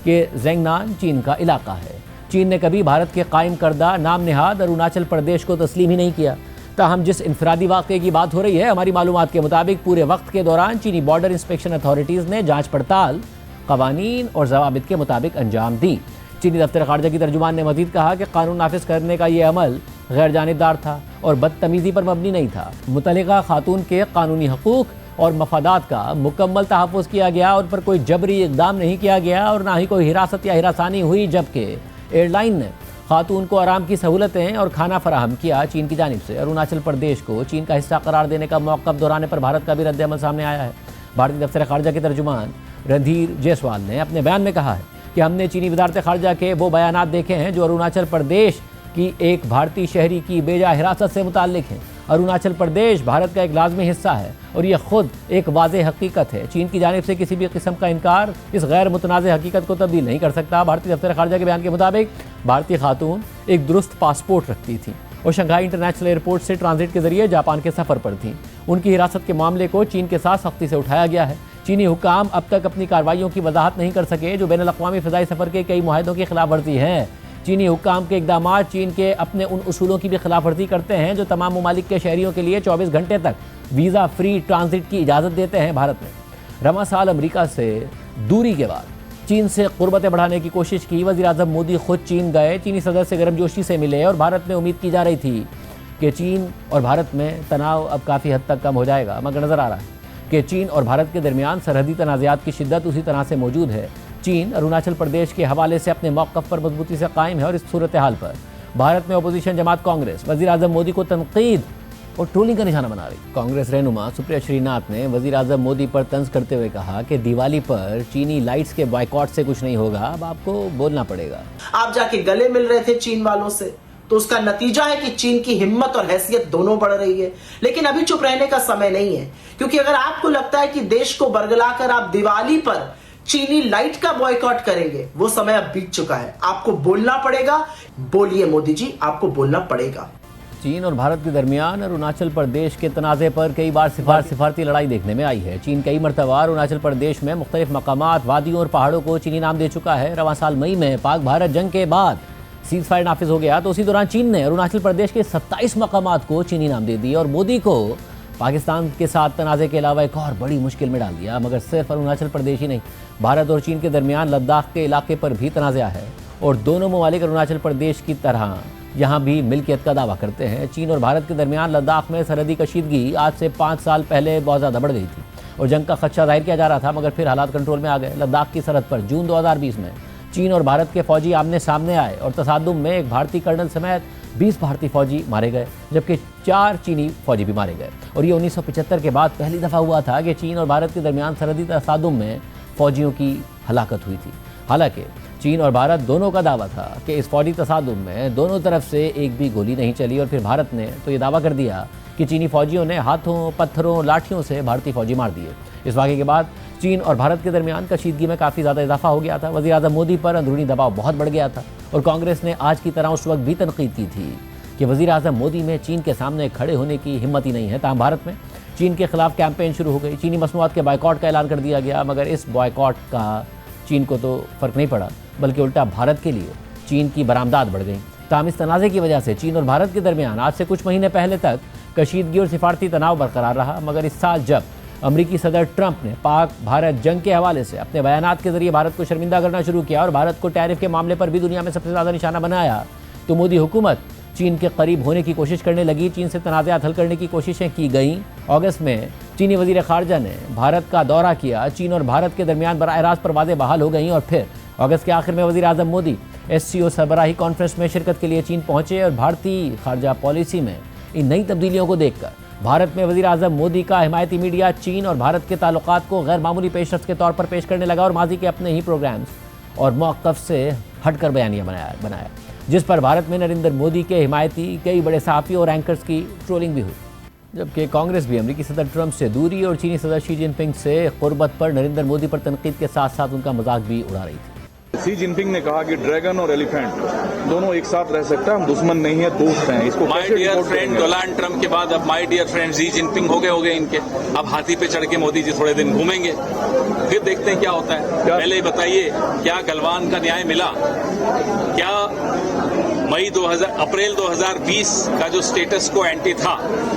کہ زینگنان چین کا علاقہ ہے۔ چین نے کبھی بھارت کے قائم کردہ نام نہاد اروناچل پردیش کو تسلیم ہی نہیں کیا۔ تاہم جس انفرادی واقعے کی بات ہو رہی ہے، ہماری معلومات کے مطابق پورے وقت کے دوران چینی بارڈر انسپیکشن اتھارٹیز نے جانچ پڑتال قوانین اور ضوابط کے مطابق انجام دی۔ چینی دفتر خارجہ کی ترجمان نے مزید کہا کہ قانون نافذ کرنے کا یہ عمل غیر جانبدار تھا اور بدتمیزی پر مبنی نہیں تھا۔ متعلقہ خاتون کے قانونی حقوق اور مفادات کا مکمل تحفظ کیا گیا، اور پر کوئی جبری اقدام نہیں کیا گیا اور نہ ہی کوئی حراست یا ہراسانی ہوئی، جبکہ ایئر لائن نے خاتون کو آرام کی سہولتیں اور کھانا فراہم کیا۔ چین کی جانب سے اروناچل پردیش کو چین کا حصہ قرار دینے کا موقف دہرانے پر بھارت کا بھی رد عمل سامنے آیا ہے۔ بھارتی دفتر خارجہ کے ترجمان رندھیر جیسوال نے اپنے بیان میں کہا ہے کہ ہم نے چینی وزارت خارجہ کے وہ بیانات دیکھے ہیں جو اروناچل پردیش کی ایک بھارتی شہری کی بے جا حراست سے متعلق ہیں۔ اروناچل پردیش بھارت کا ایک لازمی حصہ ہے اور یہ خود ایک واضح حقیقت ہے۔ چین کی جانب سے کسی بھی قسم کا انکار اس غیر متنازع حقیقت کو تبدیل نہیں کر سکتا۔ بھارتی دفتر خارجہ کے بیان کے مطابق بھارتی خاتون ایک درست پاسپورٹ رکھتی تھیں اور شنگھائی انٹرنیشنل ایئرپورٹ سے ٹرانزٹ کے ذریعے جاپان کے سفر پر تھیں۔ ان کی حراست کے معاملے کو چین کے ساتھ سختی سے اٹھایا گیا ہے۔ چینی حکام اب تک اپنی کارروائیوں کی وضاحت نہیں کر سکے جو بین الاقوامی فضائی سفر کے کئی معاہدوں کی خلاف ورزی ہیں۔ چینی حکام کے اقدامات چین کے اپنے ان اصولوں کی بھی خلاف ورزی کرتے ہیں جو تمام ممالک کے شہریوں کے لیے 24 گھنٹے تک ویزا فری ٹرانزٹ کی اجازت دیتے ہیں۔ بھارت نے رواں سال امریکہ سے دوری کے بعد چین سے قربتیں بڑھانے کی کوشش کی۔ وزیر اعظم مودی خود چین گئے، چینی صدر سے گرمجوشی سے ملے اور بھارت میں امید کی جا رہی تھی کہ چین اور بھارت میں تناؤ اب کافی حد تک کم ہو جائے گا، مگر نظر آ رہا ہے کہ چین اور بھارت کے درمیان سرحدی تنازعات کی شدت اسی طرح سے موجود ہے۔ چین اروناچل پردیش کے حوالے سے اپنے موقف پر مضبوطی سے قائم ہے اور اس صورتحال پر بھارت میں اپوزیشن جماعت کانگریس وزیر اعظم مودی کو تنقید اور ٹرولنگ کا نشانہ بنا رہی۔ کانگریس رہنما سپریا شری ناتھ نے وزیر اعظم مودی پر طنز کرتے ہوئے کہا کہ دیوالی پر چینی لائٹس کے بائیکاٹ سے کچھ نہیں ہوگا، اب آپ کو بولنا پڑے گا۔ آپ جا کے گلے مل رہے تھے چین والوں سے، تو اس کا نتیجہ ہے کہ چین کی ہمت اور حیثیت دونوں بڑھ رہی ہے۔ لیکن ابھی چپ رہنے کا سمے نہیں ہے، کیونکہ اگر آپ کو لگتا ہے کہ دیش کو برگلا کر آپ دیوالی پر چینی لائٹ کا بوائیکاٹ کریں گے، وہ سمے اب بیت چکا ہے۔ آپ کو بولنا پڑے گا، بولیے مودی جی، آپ کو بولنا پڑے گا۔ چین اور بھارت کے درمیان اروناچل پردیش کے تنازع پر کئی بار سفارتی لڑائی دیکھنے میں آئی ہے۔ چین کئی مرتبہ اروناچل پردیش میں مختلف مقامات، وادیوں اور پہاڑوں کو چینی نام دے چکا ہے۔ رواں سال مئی میں پاک بھارت جنگ کے بعد سیز فائر نافذ ہو گیا تو اسی دوران چین نے اروناچل پردیش کے 27 مقامات کو چینی نام دے دی اور مودی کو پاکستان کے ساتھ تنازع کے علاوہ ایک اور بڑی مشکل میں ڈال دیا۔ مگر صرف اروناچل پردیش ہی نہیں، بھارت اور چین کے درمیان لداخ کے علاقے پر بھی تنازع ہے اور دونوں ممالک اروناچل پردیش کی طرح یہاں بھی ملکیت کا دعویٰ کرتے ہیں۔ چین اور بھارت کے درمیان لداخ میں سرحدی کشیدگی آج سے 5 سال پہلے بہت زیادہ بڑھ گئی تھی اور جنگ کا خدشہ ظاہر کیا جا رہا تھا، مگر پھر حالات کنٹرول میں آ گئے۔ لداخ کی سرحد پر جون 2020 میں چین اور بھارت کے فوجی آمنے سامنے آئے اور تصادم میں ایک بھارتی کرنل سمیت 20 بھارتی فوجی مارے گئے، جبکہ 4 چینی فوجی بھی مارے گئے، اور یہ 1975 کے بعد پہلی دفعہ ہوا تھا کہ چین اور بھارت کے درمیان سرحدی تصادم میں فوجیوں کی ہلاکت ہوئی تھی۔ حالانکہ چین اور بھارت دونوں کا دعویٰ تھا کہ اس فوجی تصادم میں دونوں طرف سے ایک بھی گولی نہیں چلی، اور پھر بھارت نے تو یہ دعویٰ کر دیا کہ چینی فوجیوں نے ہاتھوں، پتھروں، لاٹھیوں سے بھارتی فوجی مار دیے۔ اس واقعے کے بعد چین اور بھارت کے درمیان کشیدگی میں کافی زیادہ اضافہ ہو گیا تھا۔ وزیر اعظم مودی پر اندرونی دباؤ بہت بڑھ گیا تھا اور کانگریس نے آج کی طرح اس وقت بھی تنقید کی تھی کہ وزیر اعظم مودی میں چین کے سامنے کھڑے ہونے کی ہمت ہی نہیں ہے۔ تاہم بھارت میں چین کے خلاف کیمپین شروع ہو گئی، چینی مصنوعات کے بائیکاٹ کا اعلان کر دیا گیا، مگر اس بائیکاٹ کا چین کو تو فرق نہیں پڑا، بلکہ الٹا بھارت کے لیے چین کی برآمدات بڑھ گئیں۔ تاہم اس تنازع کی وجہ سے چین اور بھارت کے درمیان آج سے کچھ مہینے پہلے تک کشیدگی اور سفارتی تناؤ برقرار رہا، مگر اس سال جب امریکی صدر ٹرمپ نے پاک بھارت جنگ کے حوالے سے اپنے بیانات کے ذریعے بھارت کو شرمندہ کرنا شروع کیا اور بھارت کو ٹیرف کے معاملے پر بھی دنیا میں سب سے زیادہ نشانہ بنایا، تو مودی حکومت چین کے قریب ہونے کی کوشش کرنے لگی۔ چین سے تنازعات حل کرنے کی کوششیں کی گئیں۔ اگست میں چینی وزیر خارجہ نے بھارت کا دورہ کیا، چین اور بھارت کے درمیان براہ راست پروازیں بحال ہو گئیں اور پھر اگست کے آخر میں وزیر اعظم مودی SCO سربراہی کانفرنس میں شرکت کے لیے چین پہنچے اور بھارتی خارجہ پالیسی میں ان نئی تبدیلیوں کو دیکھ کر بھارت میں وزیر اعظم مودی کا حمایتی میڈیا چین اور بھارت کے تعلقات کو غیر معمولی پیش رفت کے طور پر پیش کرنے لگا اور ماضی کے اپنے ہی پروگرامز اور موقف سے ہٹ کر بیانیہ بنایا جس پر بھارت میں نریندر مودی کے حمایتی کئی بڑے صحافیوں اور اینکرز کی ٹرولنگ بھی ہوئی، جبکہ کانگریس بھی امریکی صدر ٹرمپ سے دوری اور چینی صدر شی جن پنگ سے قربت پر نریندر مودی پر تنقید کے ساتھ ساتھ ان کا مذاق بھی اڑا رہی تھی۔ سی جن پنگ نے کہا کہ ڈریگن اور ایلیفینٹ دونوں ایک ساتھ رہ سکتا ہے، ہم دشمن نہیں ہیں، دوست ہیں۔ اس کو my dear friend Donald Trump کے بعد اب مائی ڈیئر فرینڈ شی جن پنگ ہو گئے ان کے، اب ہاتھی پہ چڑھ کے مودی جی تھوڑے دن گھومیں گے، پھر دیکھتے ہیں کیا ہوتا ہے۔ پہلے ہی بتائیے کیا گلوان کا نیائے ملا؟ کیا اپریل 2020 کا جو سٹیٹس کو اینٹی تھا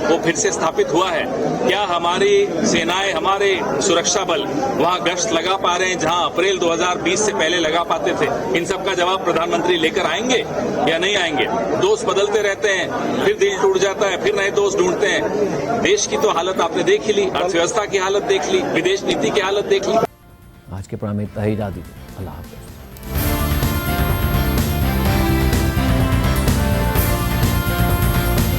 وہ پھر سے ستھاپت ہوا ہے؟ کیا ہماری سینائیں، ہمارے سرکشا بل وہاں گشت لگا پا رہے ہیں جہاں اپریل 2020 سے پہلے لگا پاتے تھے؟ ان سب کا جواب پردھان منتری لے کر آئیں گے یا نہیں آئیں گے؟ دوست بدلتے رہتے ہیں، پھر دل ٹوٹ جاتا ہے، پھر نئے دوست ڈھونڈتے ہیں۔ دیش کی تو حالت آپ نے دیکھ ہی لی، ارتھ ویوستھا کی حالت دیکھ لی، ودیش نیتی کی حالت دیکھ لی۔ آج کے پروگرام میں اتنا ہی، اجازت دیجیے، اللہ حافظ۔